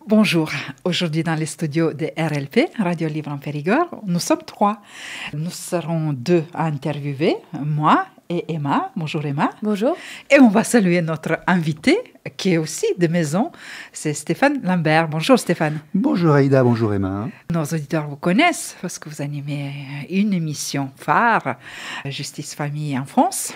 Bonjour, aujourd'hui dans les studios de RLP, Radio Livre en Périgord, nous sommes 3. Nous serons 2 à interviewer, moi et Emma. Bonjour Emma. Bonjour. Et on va saluer notre invité, qui est aussi de maison, c'est Stéphane Lambert. Bonjour Stéphane. Bonjour Aïda, bonjour Emma. Nos auditeurs vous connaissent parce que vous animez une émission phare, Justice Famille en France,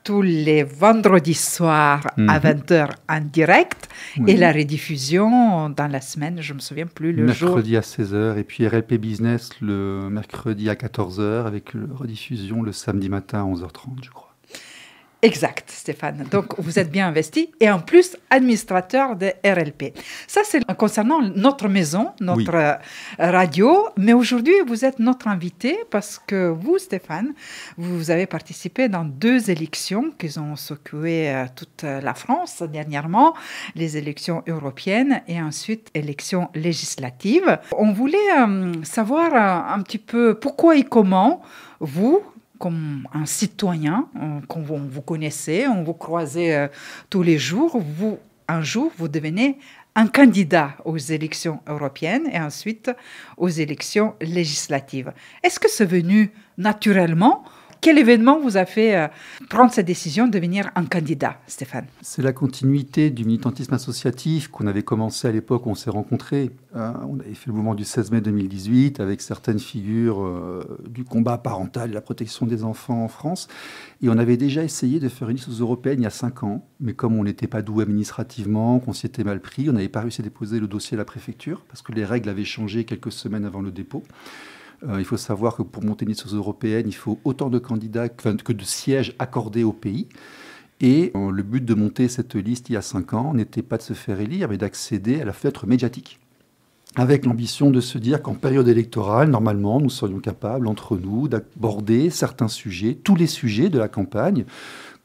tous les vendredis soirs à 20h en direct, et la rediffusion dans la semaine, je ne me souviens plus le jour. Mercredi à 16h et puis RLP Business le mercredi à 14h avec la rediffusion le samedi matin à 11h30 je crois. Exact, Stéphane. Donc, vous êtes bien investi et en plus, administrateur de RLP. Ça, c'est concernant notre maison, notre radio. Mais aujourd'hui, vous êtes notre invité parce que vous, Stéphane, vous avez participé dans 2 élections qui ont secoué toute la France dernièrement, les élections européennes et ensuite élections législatives. On voulait savoir un petit peu pourquoi et comment vous, comme un citoyen qu'on vous connaissez, on vous croisez tous les jours, un jour, vous devenez un candidat aux élections européennes et ensuite aux élections législatives. Est-ce que c'est venu naturellement ? Quel événement vous a fait prendre cette décision de devenir un candidat, Stéphane ? C'est la continuité du militantisme associatif qu'on avait commencé à l'époque où on s'est rencontrés. On avait fait le mouvement du 16 mai 2018 avec certaines figures du combat parental et la protection des enfants en France. Et on avait déjà essayé de faire une liste aux européennes il y a 5 ans. Mais comme on n'était pas doué administrativement, qu'on s'y était mal pris, on n'avait pas réussi à déposer le dossier à la préfecture parce que les règles avaient changé quelques semaines avant le dépôt. Il faut savoir que pour monter une liste européenne, il faut autant de candidats que de sièges accordés au pays. Et le but de monter cette liste il y a 5 ans n'était pas de se faire élire, mais d'accéder à la fenêtre médiatique. Avec l'ambition de se dire qu'en période électorale, normalement, nous serions capables, entre nous, d'aborder certains sujets, tous les sujets de la campagne,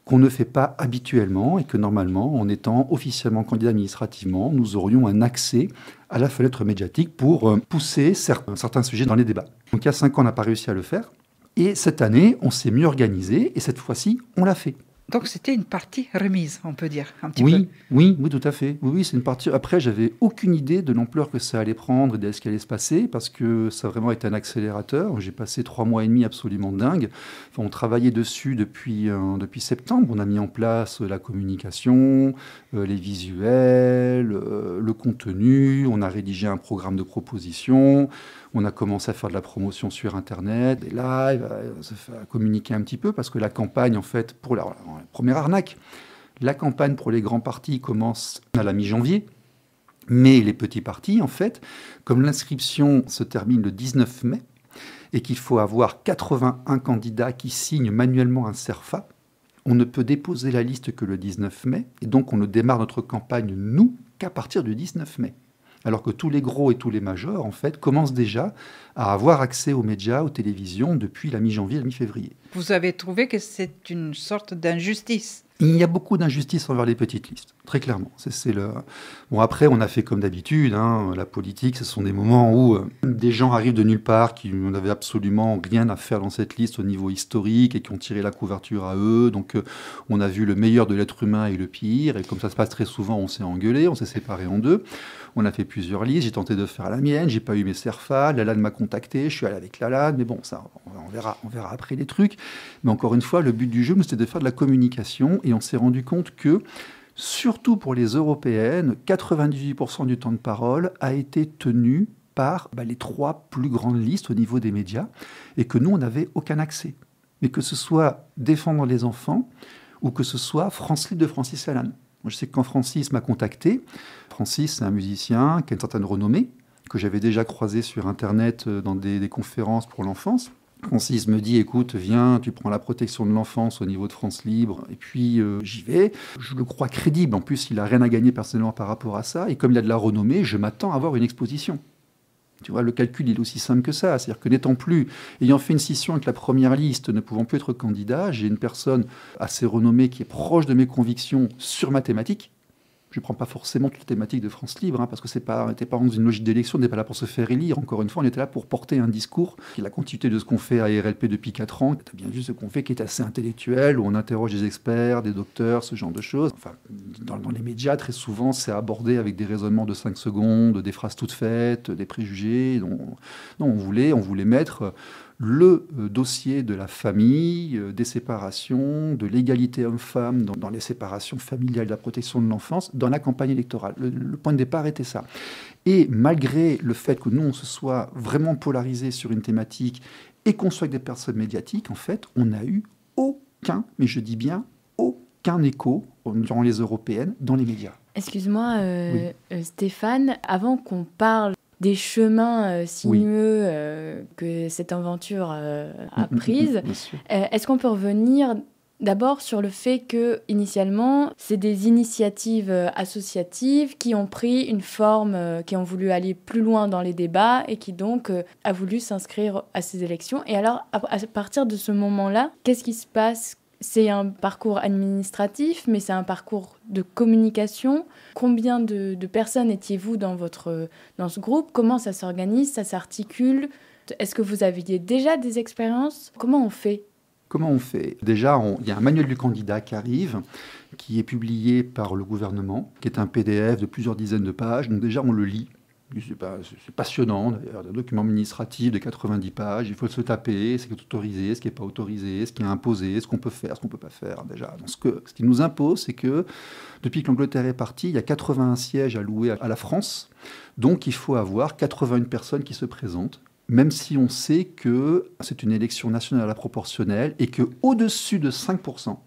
qu'on ne fait pas habituellement et que normalement, en étant officiellement candidat administrativement, nous aurions un accès à la fenêtre médiatique pour pousser certains sujets dans les débats. Donc il y a 5 ans, on n'a pas réussi à le faire. Et cette année, on s'est mieux organisé et cette fois-ci, on l'a fait. Donc c'était une partie remise, on peut dire, un petit peu. Oui, tout à fait. Oui, c'est une partie. Après, j'avais aucune idée de l'ampleur que ça allait prendre et de ce qui allait se passer, parce que ça a vraiment été un accélérateur. J'ai passé 3 mois et demi absolument dingue. Enfin, on travaillait dessus depuis septembre. On a mis en place la communication, les visuels, le contenu. On a rédigé un programme de propositions. On a commencé à faire de la promotion sur Internet, des lives, à communiquer un petit peu, parce que la campagne, en fait, pour la première arnaque, la campagne pour les grands partis commence à la mi-janvier, mais les petits partis, en fait, comme l'inscription se termine le 19 mai, et qu'il faut avoir 81 candidats qui signent manuellement un CERFA, on ne peut déposer la liste que le 19 mai, et donc on ne démarre notre campagne, nous, qu'à partir du 19 mai. Alors que tous les gros et tous les majors, en fait, commencent déjà à avoir accès aux médias, aux télévisions, depuis la mi-janvier, la mi-février. Vous avez trouvé que c'est une sorte d'injustice ? Il y a beaucoup d'injustice envers les petites listes, très clairement. Bon, après, on a fait comme d'habitude. La politique, ce sont des moments où des gens arrivent de nulle part qui n'avaient absolument rien à faire dans cette liste au niveau historique et qui ont tiré la couverture à eux. Donc, on a vu le meilleur de l'être humain et le pire. Et comme ça se passe très souvent, on s'est engueulé, on s'est séparés en 2. On a fait plusieurs listes. J'ai tenté de faire la mienne. J'ai pas eu mes CERFA. Lalanne m'a contacté. Je suis allé avec Lalanne. Mais bon, ça, on verra après les trucs. Mais encore une fois, le but du jeu, c'était de faire de la communication. Et on s'est rendu compte que, surtout pour les européennes, 98% du temps de parole a été tenu par les 3 plus grandes listes au niveau des médias et que nous, on n'avait aucun accès. Mais que ce soit Défendre les enfants ou que ce soit France Libre de Francis Lalanne. Moi, je sais que quand Francis m'a contacté, Francis, c'est un musicien qui a une certaine renommée, que j'avais déjà croisé sur Internet dans des conférences pour l'enfance. Francis me dit, écoute, viens, tu prends la protection de l'enfance au niveau de France Libre, et puis j'y vais. Je le crois crédible. En plus, il n'a rien à gagner personnellement par rapport à ça. Et comme il a de la renommée, je m'attends à avoir une exposition. Tu vois, le calcul il est aussi simple que ça. C'est-à-dire que ayant fait une scission avec la première liste, ne pouvant plus être candidat, j'ai une personne assez renommée qui est proche de mes convictions sur ma thématique, Je ne prends pas forcément toute la thématique de France Libre, hein, parce que on n'était pas dans une logique d'élection, on n'était pas là pour se faire élire. Encore une fois, on était là pour porter un discours qui est la continuité de ce qu'on fait à RLP depuis 4 ans. Tu as bien vu ce qu'on fait, qui est assez intellectuel, où on interroge des experts, des docteurs, ce genre de choses. Enfin, dans les médias, très souvent, c'est abordé avec des raisonnements de 5 secondes, des phrases toutes faites, des préjugés. Non, on voulait mettre le dossier de la famille, des séparations, de l'égalité homme-femme dans les séparations familiales, de la protection de l'enfance, dans la campagne électorale. Le point de départ était ça. Et malgré le fait que nous, on se soit vraiment polarisé sur une thématique et qu'on soit avec des personnes médiatiques, en fait, on n'a eu aucun, mais je dis bien aucun écho durant les européennes dans les médias. Excuse-moi, Stéphane, avant qu'on parle des chemins sinueux que cette aventure a prises, est-ce qu'on peut revenir d'abord sur le fait que, initialement, c'est des initiatives associatives qui ont pris une forme, qui ont voulu aller plus loin dans les débats et qui donc a voulu s'inscrire à ces élections. Et alors, à partir de ce moment-là, qu'est-ce qui se passe ? C'est un parcours administratif, mais c'est un parcours de communication. Combien de personnes étiez-vous dans ce groupe ? Comment ça s'organise ? Ça s'articule ? Est-ce que vous aviez déjà des expériences ? Comment on fait ? Déjà, il y a un manuel du candidat qui arrive, qui est publié par le gouvernement, qui est un PDF de plusieurs dizaines de pages. Donc déjà, on le lit. C'est passionnant, d'ailleurs, un document administratif de 90 pages. Il faut se taper, ce qui est autorisé, ce qui n'est pas autorisé, ce qui est imposé, ce qu'on peut faire, ce qu'on ne peut pas faire. Déjà. Donc, ce qui nous impose, c'est que depuis que l'Angleterre est partie, il y a 81 sièges alloués à la France. Donc, il faut avoir 81 personnes qui se présentent, même si on sait que c'est une élection nationale à la proportionnelle et qu'au-dessus de 5%,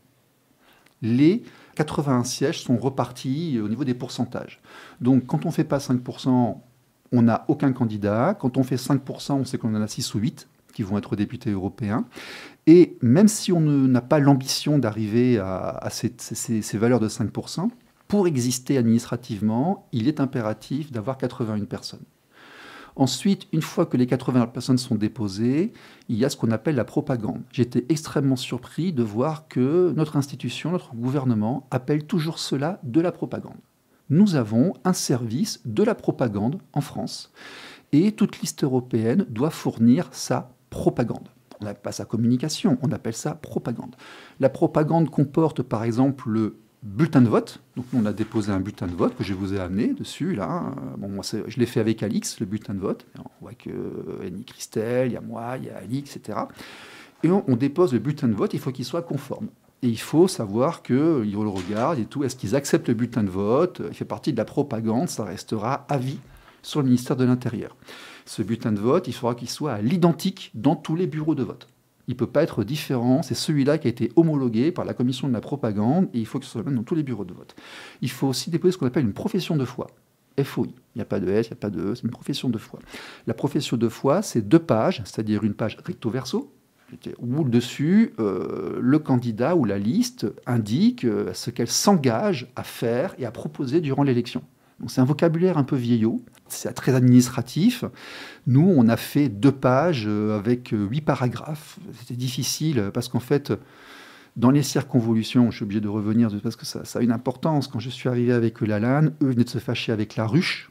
les 81 sièges sont repartis au niveau des pourcentages. Donc, quand on ne fait pas 5%, on n'a aucun candidat. Quand on fait 5%, on sait qu'on en a 6 ou 8 qui vont être députés européens. Et même si on n'a pas l'ambition d'arriver à ces valeurs de 5%, pour exister administrativement, il est impératif d'avoir 81 personnes. Ensuite, une fois que les 80 personnes sont déposées, il y a ce qu'on appelle la propagande. J'étais extrêmement surpris de voir que notre institution, notre gouvernement, appelle toujours cela de la propagande. Nous avons un service de la propagande en France et toute liste européenne doit fournir sa propagande. On n'appelle pas ça communication, on appelle ça propagande. La propagande comporte par exemple le bulletin de vote. Donc on a déposé un bulletin de vote que je vous ai amené dessus. Là. Bon, moi, je l'ai fait avec Alix, le bulletin de vote. On voit qu'il y a Annie Christelle, il y a moi, il y a Alix, etc. Et on dépose le bulletin de vote, il faut qu'il soit conforme. Et il faut savoir qu'ils le regardent et tout. Est-ce qu'ils acceptent le bulletin de vote ? Il fait partie de la propagande, ça restera à vie sur le ministère de l'Intérieur. Ce bulletin de vote, il faudra qu'il soit à l'identique dans tous les bureaux de vote. Il ne peut pas être différent. C'est celui-là qui a été homologué par la commission de la propagande et il faut que ce soit même dans tous les bureaux de vote. Il faut aussi déposer ce qu'on appelle une profession de foi. FOI. Il n'y a pas de S, il n'y a pas de E, c'est une profession de foi. La profession de foi, c'est 2 pages, c'est-à-dire une page recto verso, où dessus, le candidat ou la liste indique ce qu'elle s'engage à faire et à proposer durant l'élection. Donc c'est un vocabulaire un peu vieillot, c'est très administratif. Nous, on a fait 2 pages avec 8 paragraphes. C'était difficile parce qu'en fait, dans les circonvolutions, je suis obligé de revenir parce que ça a une importance. Quand je suis arrivé avec Lalanne, eux venaient de se fâcher avec La Ruche.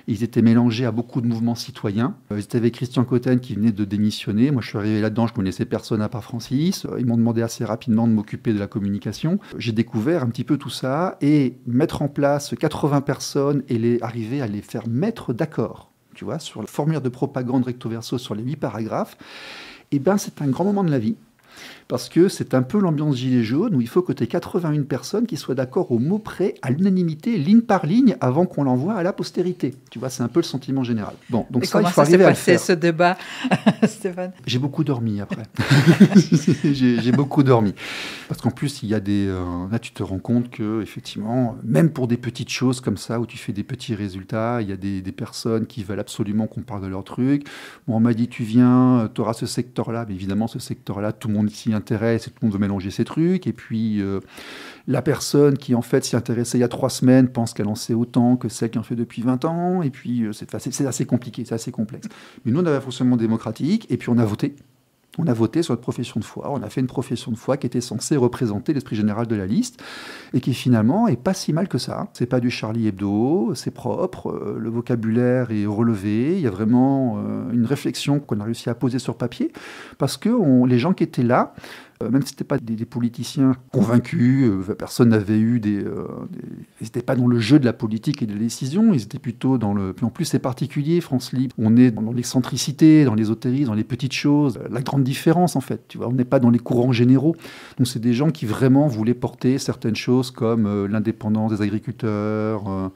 Ils étaient mélangés à beaucoup de mouvements citoyens. Ils étaient avec Christian Cotten qui venait de démissionner. Moi, je suis arrivé là-dedans, je connaissais personne à part Francis. Ils m'ont demandé assez rapidement de m'occuper de la communication. J'ai découvert un petit peu tout ça et mettre en place 80 personnes et arriver à les faire mettre d'accord, tu vois, sur la formule de propagande recto verso sur les 8 paragraphes. Eh bien, c'est un grand moment de la vie. Parce que c'est un peu l'ambiance gilet jaune où il faut que tu aies 81 personnes qui soient d'accord au mot près, à l'unanimité, ligne par ligne, avant qu'on l'envoie à la postérité. Tu vois, c'est un peu le sentiment général. Bon, donc et ça, il faut comment arriver à le s'est passé faire. ce débat, Stéphane ? J'ai beaucoup dormi après. J'ai beaucoup dormi. Parce qu'en plus, il y a là, tu te rends compte que, effectivement, même pour des petites choses comme ça, où tu fais des petits résultats, il y a des personnes qui veulent absolument qu'on parle de leur truc. Bon, on m'a dit, tu viens, tu auras ce secteur-là. Mais évidemment, ce secteur-là, tout le monde s'y intéresse et tout le monde veut mélanger ses trucs. Et puis, la personne qui, en fait, s'y intéressait il y a 3 semaines pense qu'elle en sait autant que celle qui en fait depuis 20 ans. Et puis, c'est assez compliqué, c'est assez complexe. Mais nous, on avait un fonctionnement démocratique et puis on a voté. On a voté sur notre profession de foi. On a fait une profession de foi qui était censée représenter l'esprit général de la liste et qui finalement est pas si mal que ça. C'est pas du Charlie Hebdo, c'est propre, le vocabulaire est relevé. Il y a vraiment une réflexion qu'on a réussi à poser sur papier parce que les gens qui étaient là, même si ce n'étaient pas des politiciens convaincus, personne n'avait eu ils n'étaient pas dans le jeu de la politique et de la décision, ils étaient plutôt dans le... Puis en plus, c'est particulier, France Libre. On est dans l'excentricité, dans l'ésotérisme, dans les petites choses, la grande différence, en fait. Tu vois, on n'est pas dans les courants généraux. Donc, c'est des gens qui vraiment voulaient porter certaines choses comme l'indépendance des agriculteurs,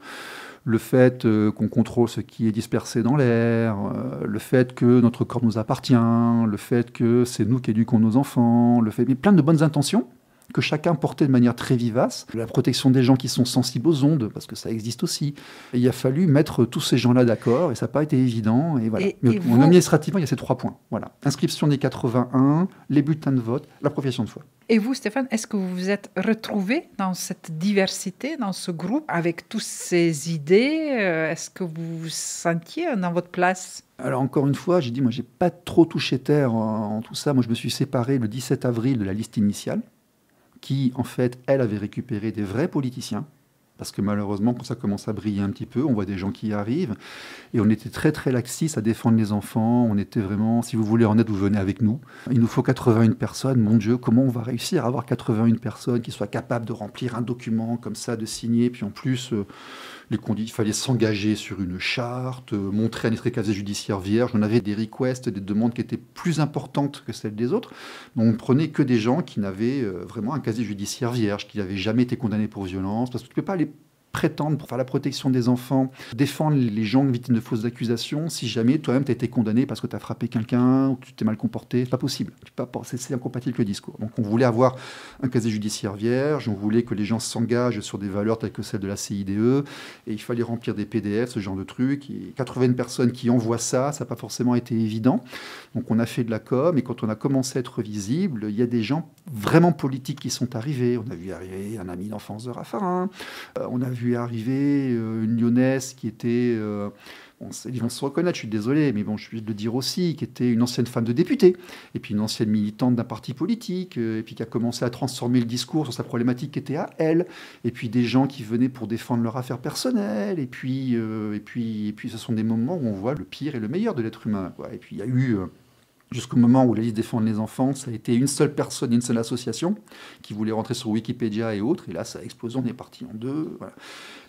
le fait qu'on contrôle ce qui est dispersé dans l'air, le fait que notre corps nous appartient, le fait que c'est nous qui éduquons nos enfants, mais plein de bonnes intentions que chacun portait de manière très vivace. La protection des gens qui sont sensibles aux ondes, parce que ça existe aussi. Et il a fallu mettre tous ces gens-là d'accord, et ça n'a pas été évident. Et voilà. Mais administrativement, il y a ces 3 points. Voilà. Inscription des 81, les bulletins de vote, la profession de foi. Et vous, Stéphane, est-ce que vous vous êtes retrouvé dans cette diversité, dans ce groupe, avec toutes ces idées? Est-ce que vous vous sentiez dans votre place? Alors encore une fois, j'ai dit, moi, j'ai pas trop touché terre en tout ça. Moi, je me suis séparé le 17 avril de la liste initiale, qui, en fait, elle avait récupéré des vrais politiciens. Parce que malheureusement, quand ça commence à briller un petit peu, on voit des gens qui arrivent. Et on était très, très laxistes à défendre les enfants. On était vraiment, si vous voulez en aide, vous venez avec nous. Il nous faut 81 personnes. Mon Dieu, comment on va réussir à avoir 81 personnes qui soient capables de remplir un document comme ça, de signer. Puis en plus, il fallait s'engager sur une charte, montrer un extrait casier judiciaire vierge. On avait des requests, des demandes qui étaient plus importantes que celles des autres. Donc on ne prenait que des gens qui n'avaient vraiment un casier judiciaire vierge, qui n'avaient jamais été condamnés pour violence. Parce que tu ne peux pas aller prétendre pour faire la protection des enfants, défendre les gens victimes de fausses accusations, si jamais toi-même tu as été condamné parce que tu as frappé quelqu'un ou que tu t'es mal comporté. C'est pas possible. C'est incompatible avec le discours. Donc on voulait avoir un casier judiciaire vierge, on voulait que les gens s'engagent sur des valeurs telles que celles de la CIDE, et il fallait remplir des PDF, ce genre de trucs. Et 80 personnes qui envoient ça n'a pas forcément été évident. Donc on a fait de la com, et quand on a commencé à être visible, il y a des gens vraiment politiques qui sont arrivés. On a vu arriver un ami d'enfance de Raffarin, on a vu arriver une Lyonnaise qui était... ils vont se reconnaître, je suis désolé, mais bon, je vais le dire aussi, qui était une ancienne femme de députée, et puis une ancienne militante d'un parti politique, et puis qui a commencé à transformer le discours sur sa problématique qui était à elle, et puis des gens qui venaient pour défendre leur affaire personnelle, et puis ce sont des moments où on voit le pire et le meilleur de l'être humain, quoi. Et puis il y a eu... Jusqu'au moment où la liste défendre les enfants, ça a été une seule personne, une seule association qui voulait rentrer sur Wikipédia et autres. Et là, ça a explosé, on est parti en deux. Voilà.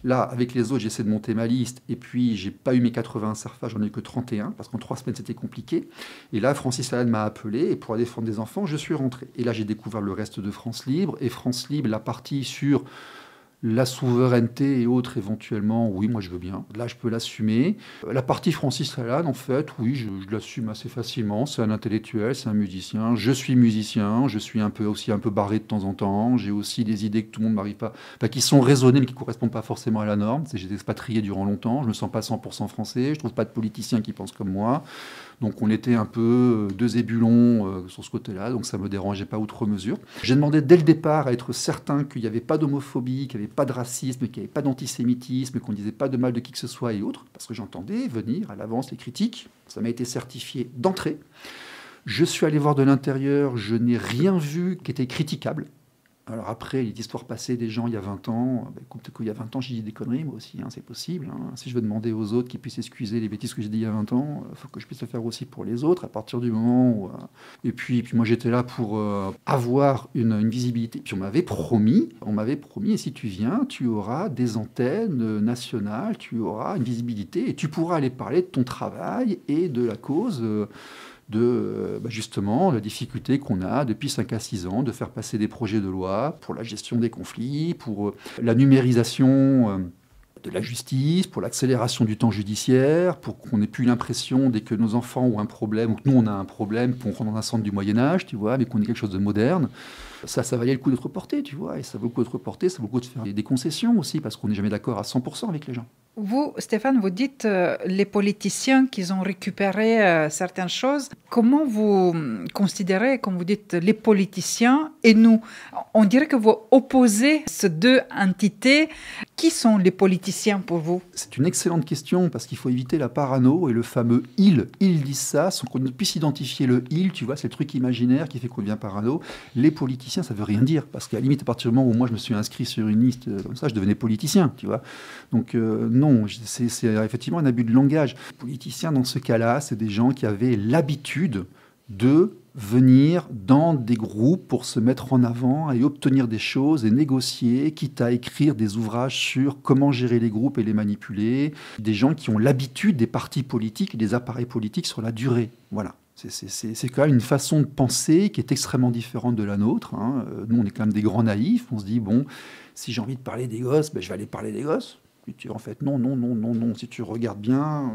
Là, avec les autres, j'essaie de monter ma liste. Et puis, j'ai pas eu mes 80 SERFA, j'en ai eu que 31, parce qu'en 3 semaines, c'était compliqué. Et là, Francis Lalanne m'a appelé, et pour la défendre des enfants, je suis rentré. Et là, j'ai découvert le reste de France Libre. Et France Libre, la partie sur la souveraineté et autres, éventuellement, oui, moi je veux bien. Là, je peux l'assumer. La partie Francis Lalanne, en fait, oui, je l'assume assez facilement. C'est un intellectuel, c'est un musicien. Je suis musicien, je suis aussi un peu barré de temps en temps. J'ai aussi des idées que tout le monde n'arrive pas... Enfin, qui sont raisonnées, mais qui ne correspondent pas forcément à la norme. J'ai été expatrié durant longtemps. Je ne me sens pas 100% français. Je ne trouve pas de politiciens qui pensent comme moi. Donc on était un peu deux ébulons sur ce côté-là, donc ça ne me dérangeait pas outre mesure. J'ai demandé dès le départ à être certain qu'il n'y avait pas d'homophobie, qu'il n'y avait pas de racisme, qu'il n'y avait pas d'antisémitisme, qu'on ne disait pas de mal de qui que ce soit et autres, parce que j'entendais venir à l'avance les critiques. Ça m'a été certifié d'entrée. Je suis allé voir de l'intérieur, je n'ai rien vu qui était critiquable. Alors après, les histoires passées des gens il y a 20 ans, écoute, il y a 20 ans, j'ai dit des conneries, moi aussi, c'est possible. Si je veux demander aux autres qu'ils puissent excuser les bêtises que j'ai dit il y a 20 ans, il faut que je puisse le faire aussi pour les autres, à partir du moment où... Et puis moi, j'étais là pour avoir une visibilité. Puis on m'avait promis, et si tu viens, tu auras des antennes nationales, tu auras une visibilité, et tu pourras aller parler de ton travail et de la cause... justement la difficulté qu'on a depuis 5 à 6 ans de faire passer des projets de loi pour la gestion des conflits, pour la numérisation de la justice, pour l'accélération du temps judiciaire, pour qu'on n'ait plus l'impression, dès que nos enfants ont un problème, ou que nous on a un problème, qu'on rentre dans un centre du Moyen-Âge, tu vois, mais qu'on ait quelque chose de moderne. Ça valait le coup d'être reporté, tu vois, et ça vaut le coup d'être reporté, ça vaut le coup de faire des concessions aussi, parce qu'on n'est jamais d'accord à 100% avec les gens. Vous, Stéphane, vous dites les politiciens qui ont récupéré certaines choses. Comment vous considérez, comme vous dites, les politiciens et nous? On dirait que vous opposez ces deux entités. Qui sont les politiciens pour vous? C'est une excellente question parce qu'il faut éviter la parano et le fameux « ils ». Ils disent ça sans qu'on puisse identifier le « il ». Tu vois, c'est le truc imaginaire qui fait qu'on devient parano. Les politiciens, ça veut rien dire parce qu'à la limite, à partir du moment où moi je me suis inscrit sur une liste comme ça, je devenais politicien, tu vois. Donc non, c'est effectivement un abus de langage. Les politiciens, dans ce cas-là, c'est des gens qui avaient l'habitude de venir dans des groupes pour se mettre en avant et obtenir des choses et négocier, quitte à écrire des ouvrages sur comment gérer les groupes et les manipuler. Des gens qui ont l'habitude des partis politiques et des appareils politiques sur la durée. Voilà. C'est quand même une façon de penser qui est extrêmement différente de la nôtre. Hein. Nous, on est quand même des grands naïfs. On se dit, bon, si j'ai envie de parler des gosses, ben, je vais aller parler des gosses. En fait, non. Si tu regardes bien,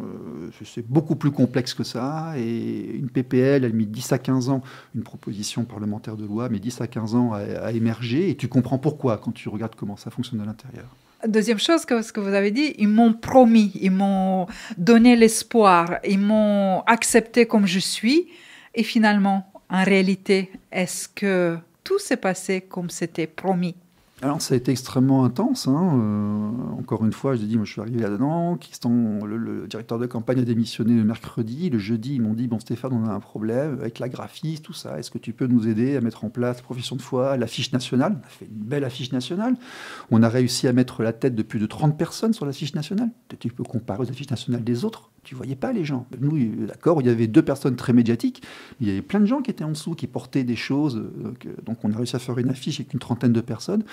c'est beaucoup plus complexe que ça. Et une PPL, elle met 10 à 15 ans, une proposition parlementaire de loi, mais 10 à 15 ans à émerger. Et tu comprends pourquoi quand tu regardes comment ça fonctionne à l'intérieur. Deuxième chose que ce que vous avez dit, ils m'ont promis, ils m'ont donné l'espoir, ils m'ont accepté comme je suis. Et finalement, en réalité, est-ce que tout s'est passé comme c'était promis? Alors, ça a été extrêmement intense. Encore une fois, je dis, moi, je suis arrivé là-dedans. Le directeur de campagne a démissionné le mercredi. Le jeudi, ils m'ont dit, bon, Stéphane, on a un problème avec la graphiste, tout ça. Est-ce que tu peux nous aider à mettre en place profession de foi, l'affiche nationale? On a fait une belle affiche nationale. On a réussi à mettre la tête de plus de 30 personnes sur l'affiche nationale. Tu peux comparer aux affiches nationales des autres. Tu ne voyais pas les gens. Nous, d'accord, il y avait 2 personnes très médiatiques. Il y avait plein de gens qui étaient en dessous, qui portaient des choses. Donc, on a réussi à faire une affiche avec une trentaine de personnes.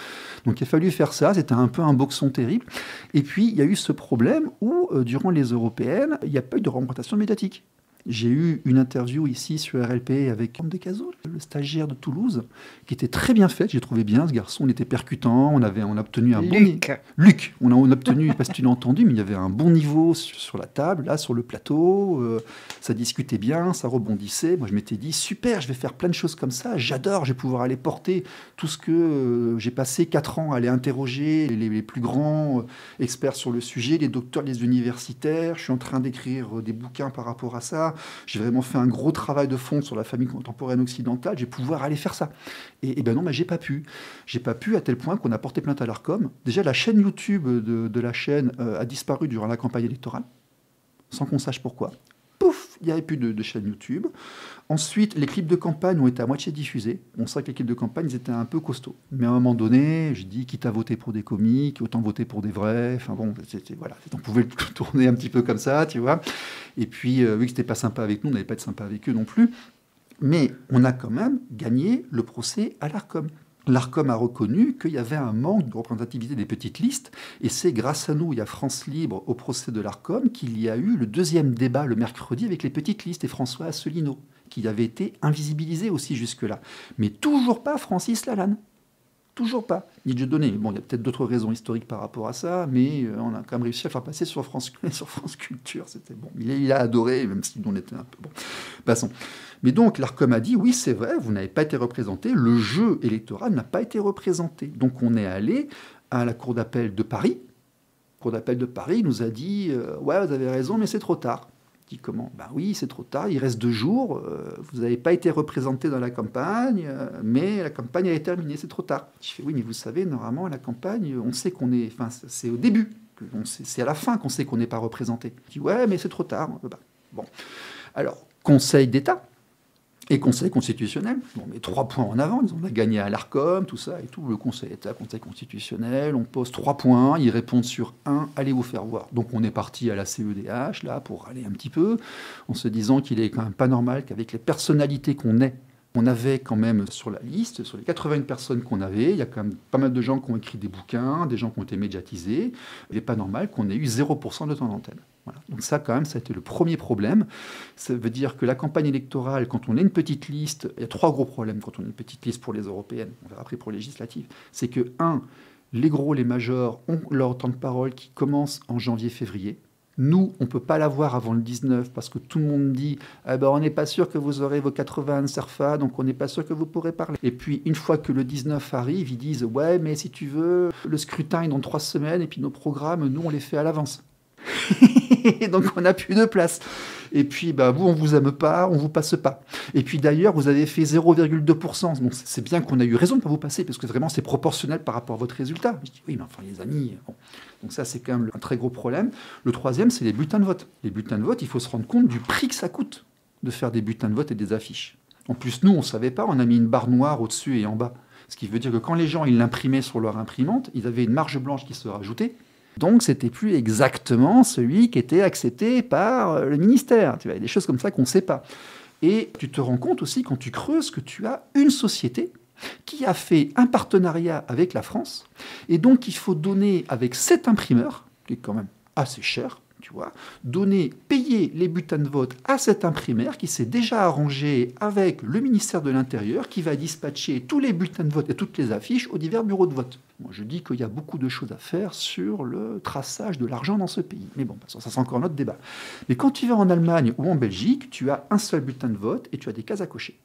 Donc il a fallu faire ça, c'était un peu un boxon terrible. Et puis il y a eu ce problème où, durant les européennes, il n'y a pas eu de représentation médiatique. J'ai eu une interview ici sur RLP avec Comte Descazeaux, le stagiaire de Toulouse, qui était très bien faite. J'ai trouvé bien ce garçon, il était percutant, on a obtenu un bon niveau. Luc, on a obtenu, je ne sais pas si tu l'as entendu, mais il y avait un bon niveau sur la table, là, sur le plateau. Ça discutait bien, ça rebondissait. Moi, je m'étais dit, super, je vais faire plein de choses comme ça. J'adore, je vais pouvoir aller porter tout ce que j'ai passé 4 ans à aller interroger les plus grands experts sur le sujet, les docteurs, les universitaires. Je suis en train d'écrire des bouquins par rapport à ça. J'ai vraiment fait un gros travail de fond sur la famille contemporaine occidentale. Je vais pouvoir aller faire ça. Et ben non, j'ai pas pu. J'ai pas pu à tel point qu'on a porté plainte à l'Arcom. Déjà, la chaîne YouTube de la chaîne a disparu durant la campagne électorale, sans qu'on sache pourquoi. Pouf, il n'y avait plus de chaîne YouTube. Ensuite, les clips de campagne ont été à moitié diffusés. On sait que les clips de campagne, ils étaient un peu costauds. Mais à un moment donné, j'ai dit, quitte à voter pour des comiques, autant voter pour des vrais. Enfin bon, voilà, on pouvait le tourner un petit peu comme ça, tu vois. Et puis, vu que c'était pas sympa avec nous, on n'allait pas être sympa avec eux non plus. Mais on a quand même gagné le procès à l'Arcom. L'Arcom a reconnu qu'il y avait un manque de représentativité des petites listes, et c'est grâce à nous, il y a France Libre au procès de l'Arcom, qu'il y a eu le 2e débat le mercredi avec les petites listes et François Asselineau, qui avait été invisibilisé aussi jusque-là. Mais toujours pas Francis Lalanne. Toujours pas. Ni Dieu donné. Bon, il y a peut-être d'autres raisons historiques par rapport à ça, mais on a quand même réussi à faire passer sur France Culture. C'était bon. Il a adoré, même si on était un peu bon. Passons. Mais donc, l'Arcom a dit, oui, c'est vrai, vous n'avez pas été représenté, le jeu électoral n'a pas été représenté. Donc, on est allé à la Cour d'appel de Paris. La Cour d'appel de Paris nous a dit, ouais, vous avez raison, mais c'est trop tard. Je dis, comment? Ben oui, c'est trop tard, il reste 2 jours, vous n'avez pas été représenté dans la campagne, mais la campagne est terminée, c'est trop tard. Je fais, oui, mais vous savez, normalement, la campagne, on sait qu'on est, enfin, c'est au début, c'est à la fin qu'on sait qu'on n'est pas représenté. Je dis, ouais, mais c'est trop tard, on peut pas. Bon. Alors, Conseil d'État et Conseil constitutionnel, on met 3 points en avant, on a gagné à l'Arcom, tout ça et tout, le Conseil d'État, Conseil constitutionnel, on pose 3 points, ils répondent sur 1, allez vous faire voir. Donc on est parti à la CEDH, là, pour aller un petit peu, en se disant qu'il est quand même pas normal qu'avec les personnalités qu'on est, on avait quand même sur la liste, sur les 80 personnes qu'on avait, il y a quand même pas mal de gens qui ont écrit des bouquins, des gens qui ont été médiatisés. Il n'est pas normal qu'on ait eu 0% de temps d'antenne. Voilà. Donc ça, quand même, ça a été le premier problème. Ça veut dire que la campagne électorale, quand on est une petite liste, il y a 3 gros problèmes quand on est une petite liste pour les européennes, on verra après pour les législatives. C'est que, 1, les gros, les majors ont leur temps de parole qui commence en janvier-février. Nous, on ne peut pas l'avoir avant le 19 parce que tout le monde dit on n'est pas sûr que vous aurez vos 80 SERFA, donc on n'est pas sûr que vous pourrez parler. Et puis, une fois que le 19 arrive, ils disent ouais, mais si tu veux, le scrutin est dans 3 semaines et puis nos programmes, nous, on les fait à l'avance. Donc on n'a plus de place. Et puis, vous, on ne vous aime pas, on ne vous passe pas. Et puis d'ailleurs, vous avez fait 0,2%. Donc c'est bien qu'on a eu raison de ne pas vous passer, parce que vraiment, c'est proportionnel par rapport à votre résultat. Je dis, oui, mais enfin, les amis... Bon. Donc ça, c'est quand même un très gros problème. Le troisième, c'est les bulletins de vote. Les bulletins de vote, il faut se rendre compte du prix que ça coûte de faire des bulletins de vote et des affiches. En plus, nous, on ne savait pas, on a mis une barre noire au-dessus et en bas. Ce qui veut dire que quand les gens ils l'imprimaient sur leur imprimante, ils avaient une marge blanche qui se rajoutait. Donc, c'était plus exactement celui qui était accepté par le ministère. Tu vois, il y a des choses comme ça qu'on ne sait pas. Et tu te rends compte aussi, quand tu creuses, que tu as une société qui a fait un partenariat avec la France. Et donc, il faut donner avec cet imprimeur, qui est quand même assez cher, tu vois, payer les bulletins de vote à cet imprimeur qui s'est déjà arrangé avec le ministère de l'Intérieur, qui va dispatcher tous les bulletins de vote et toutes les affiches aux divers bureaux de vote. Moi, je dis qu'il y a beaucoup de choses à faire sur le traçage de l'argent dans ce pays. Mais bon, ça c'est encore un autre débat. Mais quand tu vas en Allemagne ou en Belgique, tu as un seul bulletin de vote et tu as des cases à cocher.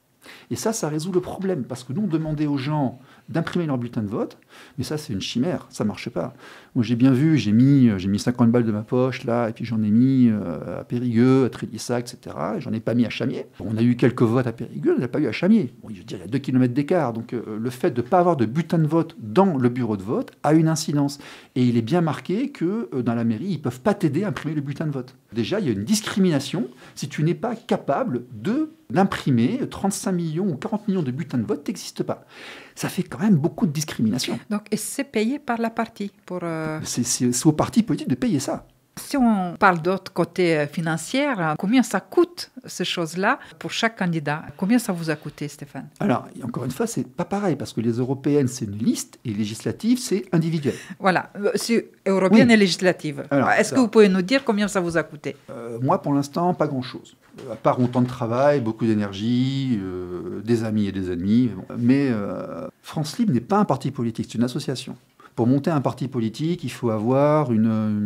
Et ça résout le problème, parce que nous, on demandait aux gens d'imprimer leur bulletin de vote, mais ça, c'est une chimère, ça ne marche pas. Moi, j'ai bien vu, j'ai mis 50 balles de ma poche, là, et puis j'en ai mis à Périgueux, à Trélissac, etc. Et j'en ai pas mis à Chamiers. On a eu quelques votes à Périgueux, on n'a pas eu à Chamiers. Bon, je veux dire, il y a 2 km d'écart, donc le fait de ne pas avoir de bulletin de vote dans le bureau de vote a une incidence. Et il est bien marqué que dans la mairie, ils ne peuvent pas t'aider à imprimer le bulletin de vote. Déjà, il y a une discrimination si tu n'es pas capable d'imprimer 35 millions ou 40 millions de bulletins de vote, n'existe pas. Ça fait quand même beaucoup de discrimination. Donc, et c'est payé par la partie pour... C'est au parti politique de payer ça. Si on parle d'autre côté financier, combien ça coûte ces choses-là pour chaque candidat? Combien ça vous a coûté, Stéphane? Alors, encore une fois, c'est pas pareil, parce que les européennes, c'est une liste, et les législatives, c'est individuel. Voilà, c'est européenne et législative. Alors, est-ce que vous pouvez nous dire combien ça vous a coûté? Moi, pour l'instant, pas grand-chose. À part mon temps de travail, beaucoup d'énergie, des amis et des ennemis. Mais France Libre n'est pas un parti politique, c'est une association. Pour monter un parti politique, il faut avoir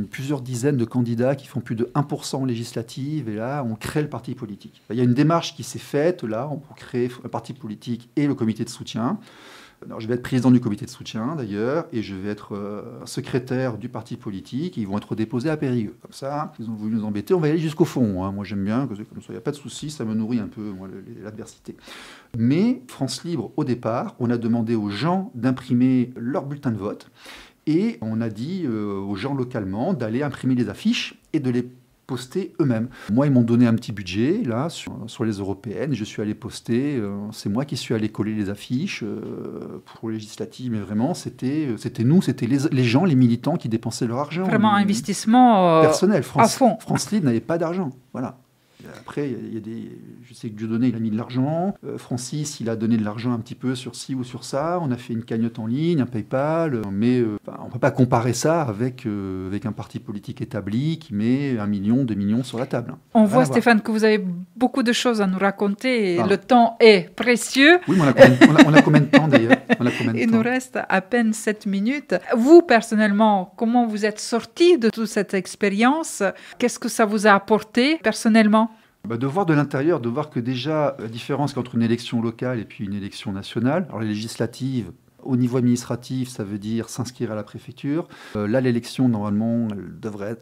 plusieurs dizaines de candidats qui font plus de 1% législative, et là, on crée le parti politique. Il y a une démarche qui s'est faite, là, pour créer un parti politique et le comité de soutien. Alors, je vais être président du comité de soutien, d'ailleurs, et je vais être secrétaire du parti politique. Ils vont être déposés à Périgueux. Comme ça, ils ont voulu nous embêter. On va y aller jusqu'au fond. Hein. Moi, j'aime bien, comme ça, il n'y a pas de souci, ça me nourrit un peu, moi, l'adversité. Mais France Libre, au départ, on a demandé aux gens d'imprimer leur bulletin de vote, et on a dit aux gens localement d'aller imprimer les affiches et de les poster eux-mêmes. Moi, ils m'ont donné un petit budget, là, sur les européennes. Je suis allé poster. C'est moi qui suis allé coller les affiches pour les législatives. Mais vraiment, c'était nous, c'était les gens, les militants qui dépensaient leur argent. Vraiment un investissement personnel. à fond. France Libre n'avait pas d'argent. Voilà. Après, je sais que Dieudonné, il a mis de l'argent. Francis, il a donné de l'argent un petit peu sur ci ou sur ça. On a fait une cagnotte en ligne, un PayPal. Mais on ne peut pas comparer ça avec un parti politique établi qui met 1 million, 2 millions sur la table. On voit, Stéphane, que vous avez beaucoup de choses à nous raconter. Et le temps est précieux. Oui, mais on a combien de temps d'ailleurs? Il nous reste à peine 7 minutes. Vous, personnellement, comment vous êtes sorti de toute cette expérience? Qu'est-ce que ça vous a apporté personnellement? De voir de l'intérieur, de voir que déjà, la différence entre une élection locale et puis une élection nationale, alors les législatives, au niveau administratif, ça veut dire s'inscrire à la préfecture. Là, l'élection, normalement,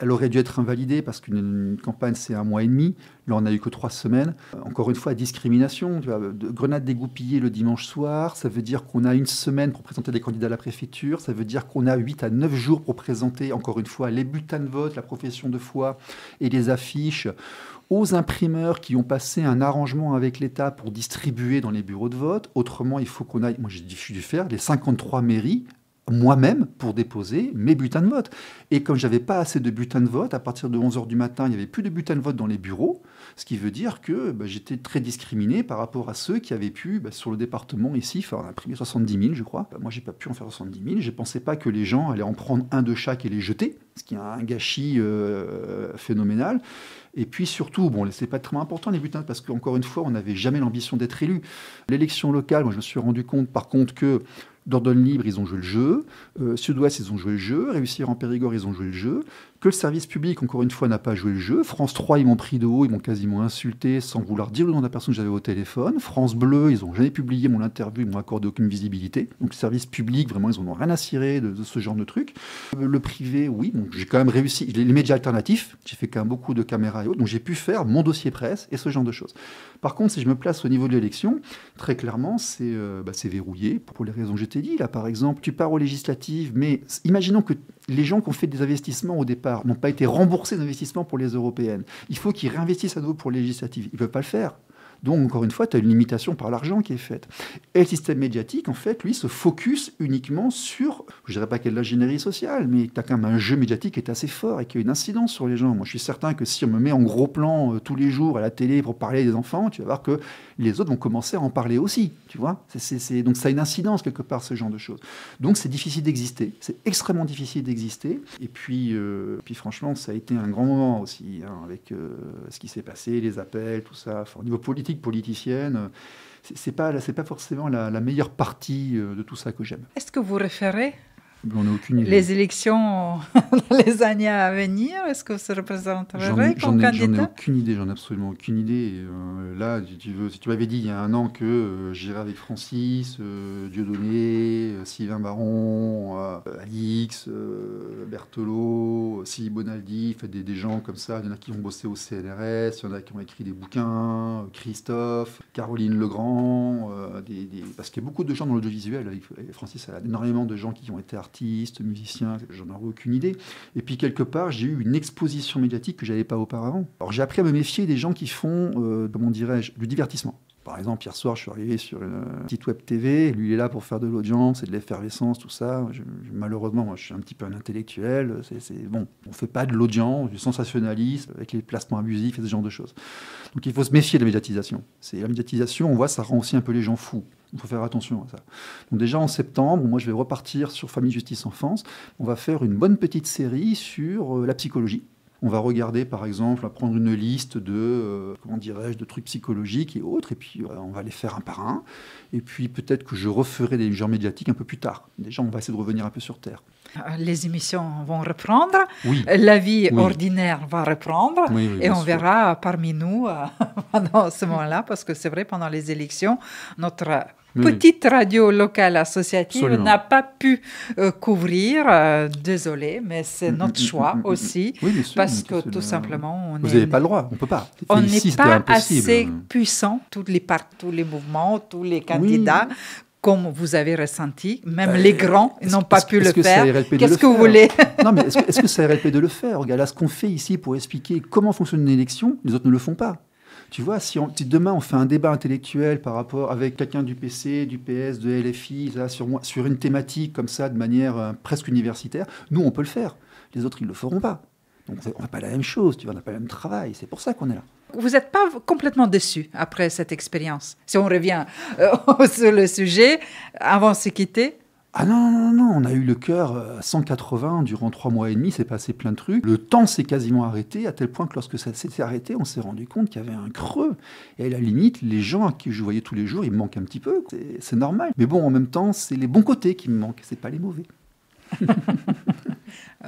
elle aurait dû être invalidée parce qu'une campagne, c'est 1 mois et demi. Là, on n'a eu que 3 semaines. Encore une fois, discrimination. Tu vois, grenade dégoupillée le dimanche soir, ça veut dire qu'on a 1 semaine pour présenter des candidats à la préfecture. Ça veut dire qu'on a 8 à 9 jours pour présenter, encore une fois, les bulletins de vote, la profession de foi et les affiches aux imprimeurs qui ont passé un arrangement avec l'État pour distribuer dans les bureaux de vote. Autrement, il faut qu'on aille... Moi, j'ai dû faire les 53 mairies moi-même pour déposer mes bulletins de vote. Et comme je n'avais pas assez de bulletins de vote, à partir de 11h du matin, il n'y avait plus de bulletins de vote dans les bureaux, ce qui veut dire que j'étais très discriminé par rapport à ceux qui avaient pu, sur le département ici, on a imprimé 70 000, je crois. Moi, je n'ai pas pu en faire 70 000. Je ne pensais pas que les gens allaient en prendre un de chaque et les jeter, ce qui est un gâchis phénoménal. Et puis surtout, c'est pas très important les bulletins, parce qu'encore une fois, on n'avait jamais l'ambition d'être élu. L'élection locale, moi je me suis rendu compte par contre que Dordogne Libre, ils ont joué le jeu. Sud-Ouest, ils ont joué le jeu. Réussir en Périgord, ils ont joué le jeu. que le service public, encore une fois, n'a pas joué le jeu. France 3, ils m'ont pris de haut, ils m'ont quasiment insulté sans vouloir dire le nom de la personne que j'avais au téléphone. France Bleu, ils n'ont jamais publié mon interview, ils m'ont accordé aucune visibilité. Donc le service public, vraiment, ils n'en ont rien à cirer de ce genre de truc. Le privé, oui, donc j'ai quand même réussi. Les médias alternatifs, j'ai fait quand même beaucoup de caméras et autres, donc j'ai pu faire mon dossier presse et ce genre de choses. Par contre, si je me place au niveau de l'élection, très clairement, c'est verrouillé pour les raisons que je t'ai dit. Là, par exemple, tu pars aux législatives, mais imaginons que les gens qui ont fait des investissements au départ n'ont pas été remboursés d'investissements pour les européennes. Il faut qu'ils réinvestissent à nouveau pour les législatives. Ils ne peuvent pas le faire. Donc, encore une fois, tu as une limitation par l'argent qui est faite. Et le système médiatique, en fait, lui, se focus uniquement sur, je ne dirais pas qu'il y a de l'ingénierie sociale, mais tu as quand même un jeu médiatique qui est assez fort et qui a une incidence sur les gens. Moi, je suis certain que si on me met en gros plan tous les jours à la télé pour parler des enfants, tu vas voir que les autres vont commencer à en parler aussi, tu vois. Donc, ça a une incidence quelque part, ce genre de choses. Donc, c'est difficile d'exister. C'est extrêmement difficile d'exister. Et puis franchement, ça a été un grand moment aussi, hein, avec ce qui s'est passé, les appels, tout ça. Enfin, au niveau politicienne, c'est pas forcément la meilleure partie de tout ça que j'aime. Est-ce que vous référez on n'a aucune idée. Les élections dans les années à venir? Est-ce que vous se représenterez comme candidat? J'en ai aucune idée, j'en ai absolument aucune idée. Là, si tu m'avais dit il y a un an que j'irais avec Francis, Dieudonné, Sylvain Baron, Alix, Berthelot, Sylvie Bonaldi, des gens comme ça, il y en a qui ont bossé au CNRS, il y en a qui ont écrit des bouquins, Christophe, Caroline Legrand, parce qu'il y a beaucoup de gens dans l'audiovisuel. Francis a énormément de gens qui ont été artistes, musiciens, j'en ai aucune idée. Et puis quelque part, j'ai eu une exposition médiatique que je n'avais pas auparavant. Alors j'ai appris à me méfier des gens qui font, comment dirais-je, du divertissement. Par exemple, hier soir, je suis arrivé sur une petite web TV, lui il est là pour faire de l'audience et de l'effervescence, tout ça. Malheureusement, moi je suis un petit peu un intellectuel, bon, on ne fait pas de l'audience, du sensationnalisme, avec les placements abusifs et ce genre de choses. Donc il faut se méfier de la médiatisation. La médiatisation, on voit, ça rend aussi un peu les gens fous. Il faut faire attention à ça. Donc déjà en septembre, moi je vais repartir sur Famille, Justice, Enfance. On va faire une bonne petite série sur la psychologie. On va regarder, par exemple, on va prendre une liste de, de trucs psychologiques et autres, et puis on va les faire un par un. Et puis peut-être que je referai des genres médiatiques un peu plus tard. Déjà, on va essayer de revenir un peu sur Terre. Les émissions vont reprendre, oui. La vie ordinaire va reprendre, oui, et on verra parmi nous pendant ce moment-là, parce que c'est vrai, pendant les élections, notre petite radio locale associative n'a pas pu couvrir. Désolé, mais c'est notre choix aussi, parce que tout simplement, vous n'avez pas le droit, on ne peut pas. On n'est pas assez puissant, tous les mouvements, tous les candidats. Comme vous avez ressenti, même les grands n'ont pas pu le faire. Qu'est-ce que vous voulez? Non, mais est-ce que c'est RLP de le faire? Regarde, là, ce qu'on fait ici pour expliquer comment fonctionne une élection, les autres ne le font pas. Tu vois, si demain on fait un débat intellectuel par rapport avec quelqu'un du PC, du PS, de LFI, là, sur une thématique comme ça, de manière presque universitaire, nous, on peut le faire. Les autres, ils ne le feront pas. Donc, on n'a pas la même chose, tu vois, on n'a pas le même travail. C'est pour ça qu'on est là. Vous n'êtes pas complètement déçu après cette expérience? Si on revient sur le sujet, avant de se quitter? Ah non, on a eu le cœur à 180 durant 3 mois et demi, c'est passé plein de trucs. Le temps s'est quasiment arrêté, à tel point que lorsque ça s'était arrêté, on s'est rendu compte qu'il y avait un creux. Et à la limite, les gens à qui je voyais tous les jours, ils me manquent un petit peu, c'est normal. Mais bon, en même temps, c'est les bons côtés qui me manquent, c'est pas les mauvais.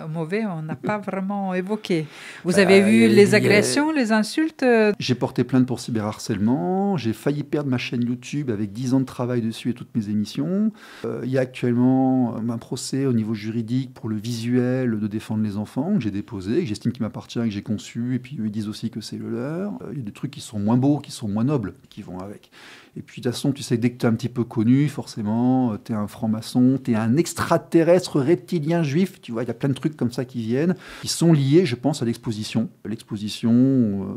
Mauvais, on n'a pas vraiment évoqué. Vous avez vu les agressions, les insultes? J'ai porté plainte pour cyberharcèlement. J'ai failli perdre ma chaîne YouTube avec 10 ans de travail dessus et toutes mes émissions. Il y a actuellement un procès au niveau juridique pour le visuel de défendre les enfants que j'ai déposé, que j'estime qu'il m'appartient, que j'ai conçu. Et puis eux, ils disent aussi que c'est le leur. Il y a des trucs qui sont moins beaux, qui sont moins nobles, qui vont avec. Et puis, de toute façon, tu sais, dès que tu es un petit peu connu, forcément, tu es un franc-maçon, tu es un extraterrestre reptilien juif. Tu vois, il y a plein de trucs comme ça qui viennent, qui sont liés, je pense, à l'exposition. L'exposition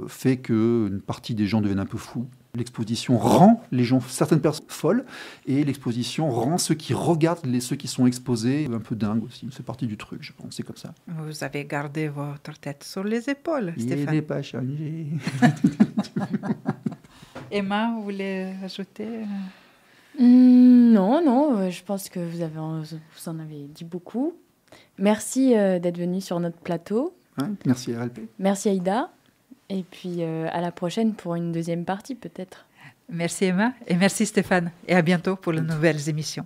fait qu'une partie des gens deviennent un peu fous. L'exposition rend les gens, certaines personnes folles, et l'exposition rend ceux qui regardent, ceux qui sont exposés, un peu dingues aussi. C'est partie du truc, je pense, c'est comme ça. Vous avez gardé votre tête sur les épaules, Stéphane. Il n'est pas changé. Emma, vous voulez ajouter? Non, je pense que vous en avez dit beaucoup. Merci d'être venu sur notre plateau. Ouais, merci RLP. Merci Aïda. Et puis à la prochaine pour une deuxième partie peut-être. Merci Emma et merci Stéphane. Et à bientôt pour les nouvelles émissions.